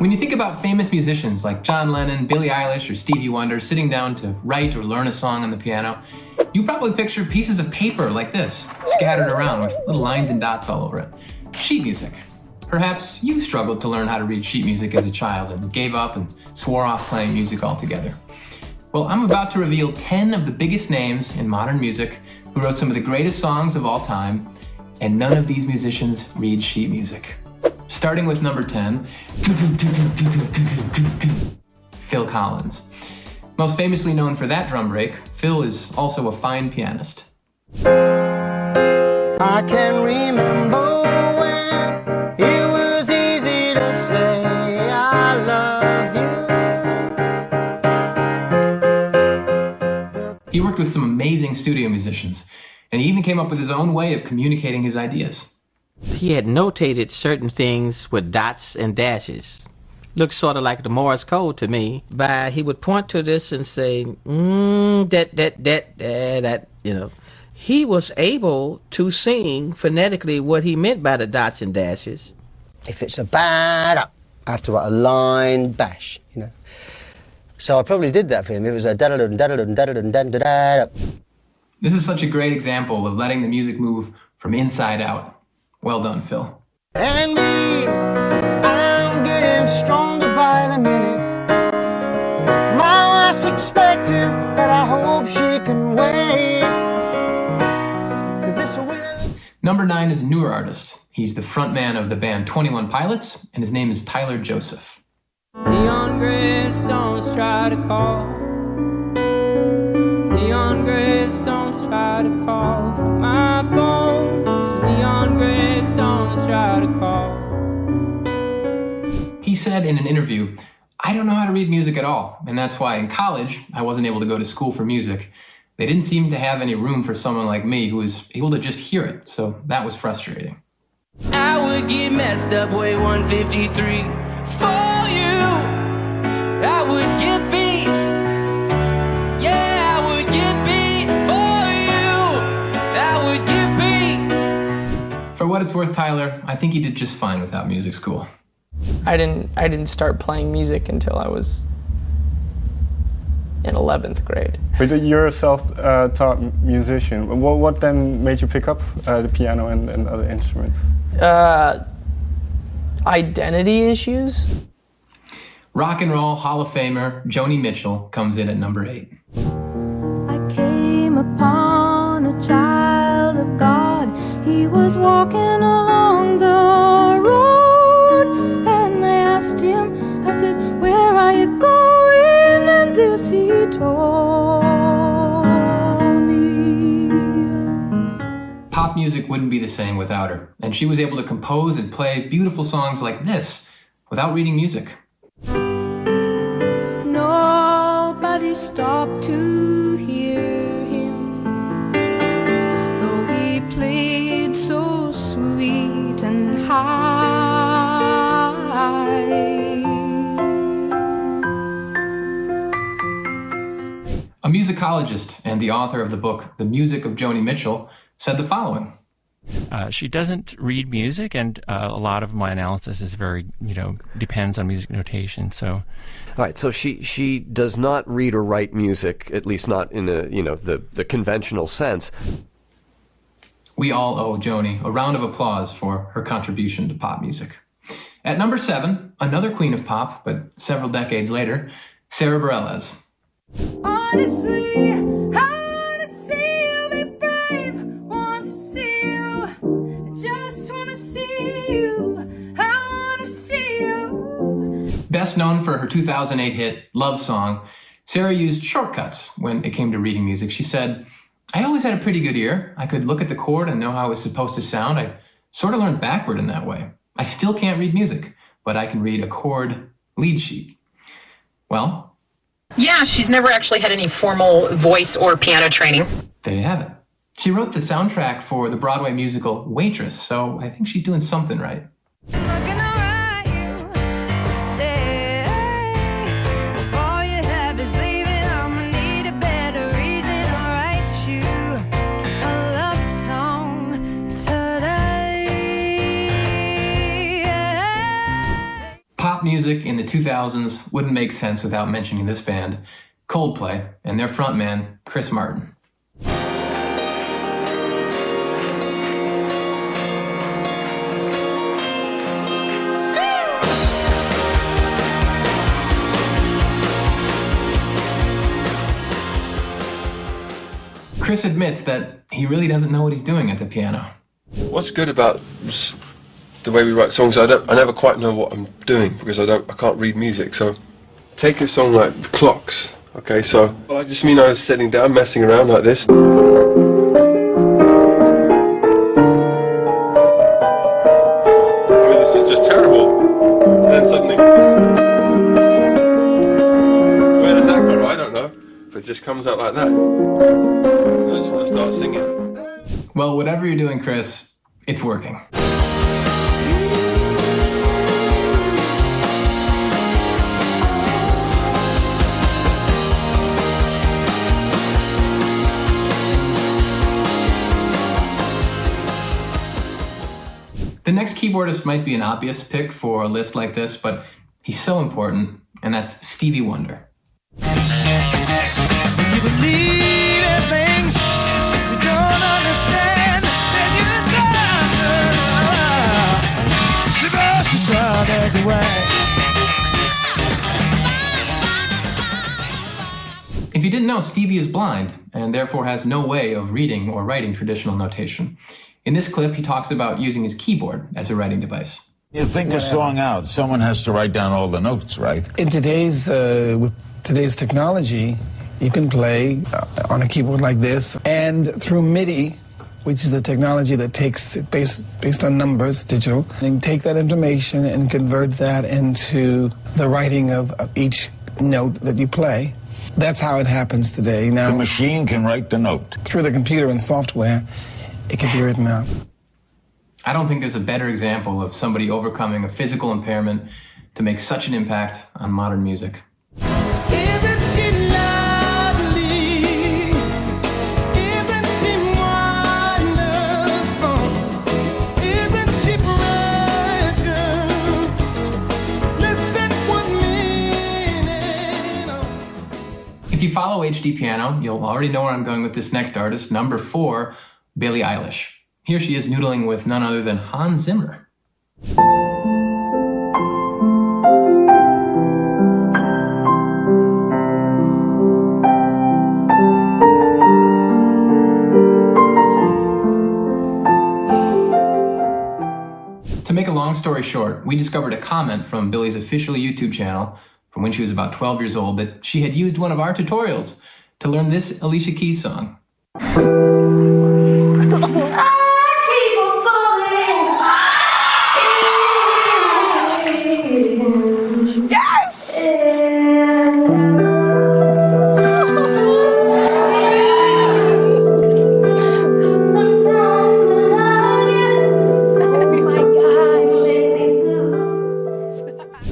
When you think about famous musicians like John Lennon, Billie Eilish, or Stevie Wonder sitting down to write or learn a song on the piano, you probably picture pieces of paper like this, scattered around with little lines and dots all over it. Sheet music. Perhaps you struggled to learn how to read sheet music as a child and gave up and swore off playing music altogether. Well, I'm about to reveal 10 of the biggest names in modern music who wrote some of the greatest songs of all time, and none of these musicians read sheet music. Starting with number 10, Phil Collins. Most famously known for that drum break, Phil is also a fine pianist. I can remember when it was easy to say I love you. He worked with some amazing studio musicians, and he even came up with his own way of communicating his ideas. He had notated certain things with dots and dashes. Looked sort of like the Morse code to me. But he would point to this and say, that, you know. He was able to sing phonetically what he meant by the dots and dashes. If it's a bad up, I have to write a line bash, you know. So I probably did that for him. It was a da-da-dun, da-da-dun, da-da-dun, da-da-da. This is such a great example of letting the music move from inside out. Well done, Phil. And me, I'm getting stronger by the minute. My wife's expecting, but I hope she can wait. Is this a win? Number 9 is a newer artist. He's the frontman of the band 21 Pilots, and his name is Tyler Joseph. Neon gravestones try to call. Neon gravestones try to call for my bones. Neon gravestones try to call. He said in an interview, "I don't know how to read music at all, and that's why in college I wasn't able to go to school for music. They didn't seem to have any room for someone like me who was able to just hear it, so that was frustrating." I would get messed up way 153 for you. I would get beat. Yeah, I would get beat for you. I would get beat. For what it's worth, Tyler, I think he did just fine without music school. I didn't start playing music until I was in 11th grade. But you're a self-taught musician. What then made you pick up the piano and other instruments? Identity issues. Rock and Roll Hall of Famer Joni Mitchell comes in at number 8. I came upon a child of God. He was walking along the road, and I asked him, I said, "Where are you going?" And this he told me. Pop music wouldn't be the same without her, and she was able to compose and play beautiful songs like this without reading music. Nobody stopped to hear him, though he played so sweet and high. A musicologist and the author of the book The Music of Joni Mitchell said the following. She doesn't read music, and a lot of my analysis is very, depends on music notation. So, all right. So she does not read or write music, at least not in the conventional sense. We all owe Joni a round of applause for her contribution to pop music. At number 7, another queen of pop, but several decades later, Sara Bareilles. Honestly, best known for her 2008 hit, Love Song, Sara used shortcuts when it came to reading music. She said, "I always had a pretty good ear. I could look at the chord and know how it was supposed to sound. I sort of learned backward in that way. I still can't read music, but I can read a chord lead sheet." Well, yeah, she's never actually had any formal voice or piano training. There you have it. She wrote the soundtrack for the Broadway musical Waitress, so I think she's doing something right. Pop music in the 2000s wouldn't make sense without mentioning this band, Coldplay, and their frontman, Chris Martin. Chris admits that he really doesn't know what he's doing at the piano. What's good about the way we write songs, I never quite know what I'm doing because I can't read music. So take a song like The Clocks, okay, so I just mean I was sitting down messing around like this. I mean, this is just terrible. And then suddenly, where does that come from? I don't know, but it just comes out like that. And I just want to start singing. Well, whatever you're doing, Chris, it's working. The next keyboardist might be an obvious pick for a list like this, but he's so important, and that's Stevie Wonder. You believe in things you don't understand, then you're supposed to shout everywhere. If you didn't know, Stevie is blind, and therefore has no way of reading or writing traditional notation. In this clip, he talks about using his keyboard as a writing device. You think a song out, someone has to write down all the notes, right? In today's with today's technology, you can play on a keyboard like this, and through MIDI, which is the technology that takes it based on numbers, digital, and take that information and convert that into the writing of each note that you play. That's how it happens today. Now, the machine can write the note. Through the computer and software, it can be written out. I don't think there's a better example of somebody overcoming a physical impairment to make such an impact on modern music. Isn't she lovely? Isn't she wonderful? Isn't she precious? Listen what meaning. If you follow HD Piano, you'll already know where I'm going with this next artist, number 4, Billie Eilish. Here she is noodling with none other than Hans Zimmer. To make a long story short, we discovered a comment from Billie's official YouTube channel from when she was about 12 years old that she had used one of our tutorials to learn this Alicia Keys song. Yes!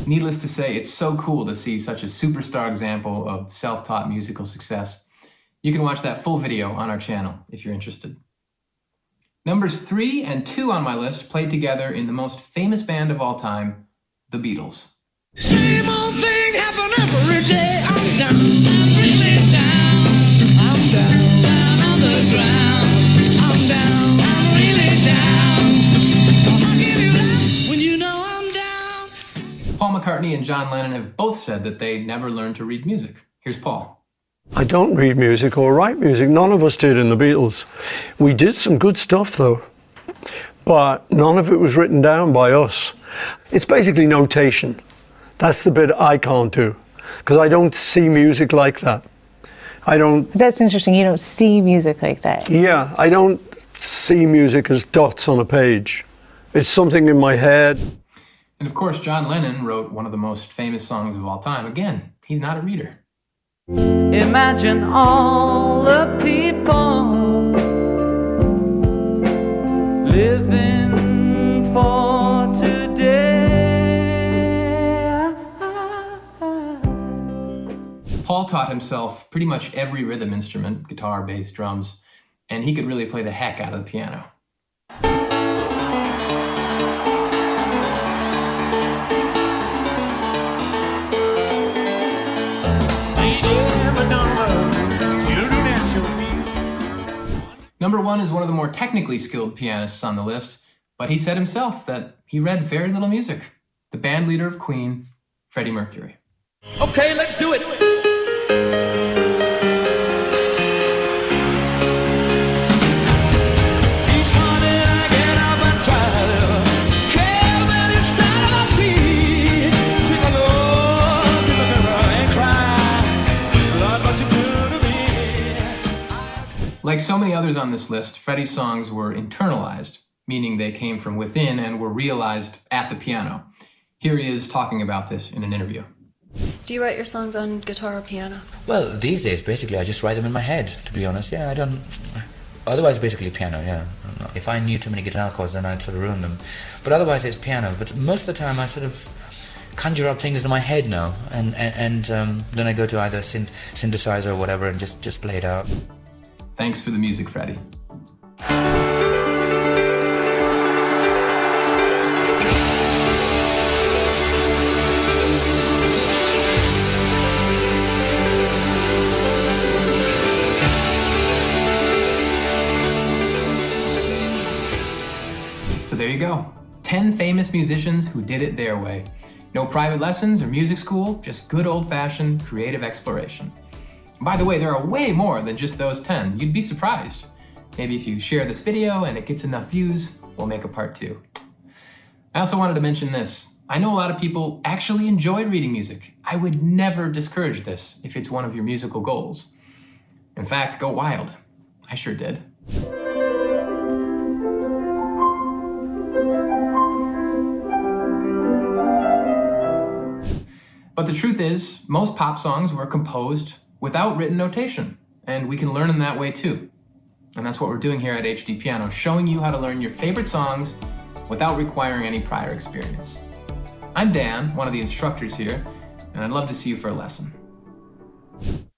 Needless to say, it's so cool to see such a superstar example of self-taught musical success. You can watch that full video on our channel if you're interested. Numbers 3 and 2 on my list played together in the most famous band of all time, the Beatles. Same old thing happen every day. I'm down, I'm really down. I'm down, down on the ground. I'm down, I'm really down. I'll give you that when you know I'm down. Paul McCartney and John Lennon have both said that they never learned to read music. Here's Paul. I don't read music or write music. None of us did in the Beatles. We did some good stuff though, but none of it was written down by us. It's basically notation. That's the bit I can't do, because I don't see music like that. I don't... That's interesting, you don't see music like that. Yeah, I don't see music as dots on a page. It's something in my head. And of course, John Lennon wrote one of the most famous songs of all time. Again, he's not a reader. Imagine all the people living for today. Paul taught himself pretty much every rhythm instrument, guitar, bass, drums, and he could really play the heck out of the piano. Number 1 is one of the more technically skilled pianists on the list, but he said himself that he read very little music. The band leader of Queen, Freddie Mercury. Okay, let's do it. Each morning I get up and try to care when it's down on my feet. Take a look in the mirror and cry. Lord, what you do to me. Like so many others on this list, Freddie's songs were internalized, meaning they came from within and were realized at the piano. Here he is talking about this in an interview. Do you write your songs on guitar or piano? Well, these days, basically, I just write them in my head, to be honest. Yeah, I don't... Otherwise, basically piano, yeah. If I knew too many guitar chords, then I'd sort of ruin them. But otherwise, it's piano. But most of the time, I sort of conjure up things in my head now. And then I go to either synthesizer or whatever and just play it out. Thanks for the music, Freddie. So there you go. 10 famous musicians who did it their way. No private lessons or music school, just good old-fashioned creative exploration. By the way, there are way more than just those 10. You'd be surprised. Maybe if you share this video and it gets enough views, we'll make a part 2. I also wanted to mention this. I know a lot of people actually enjoy reading music. I would never discourage this if it's one of your musical goals. In fact, go wild. I sure did. But the truth is, most pop songs were composed without written notation, and we can learn in that way too. And that's what we're doing here at HD Piano, showing you how to learn your favorite songs without requiring any prior experience. I'm Dan, one of the instructors here, and I'd love to see you for a lesson.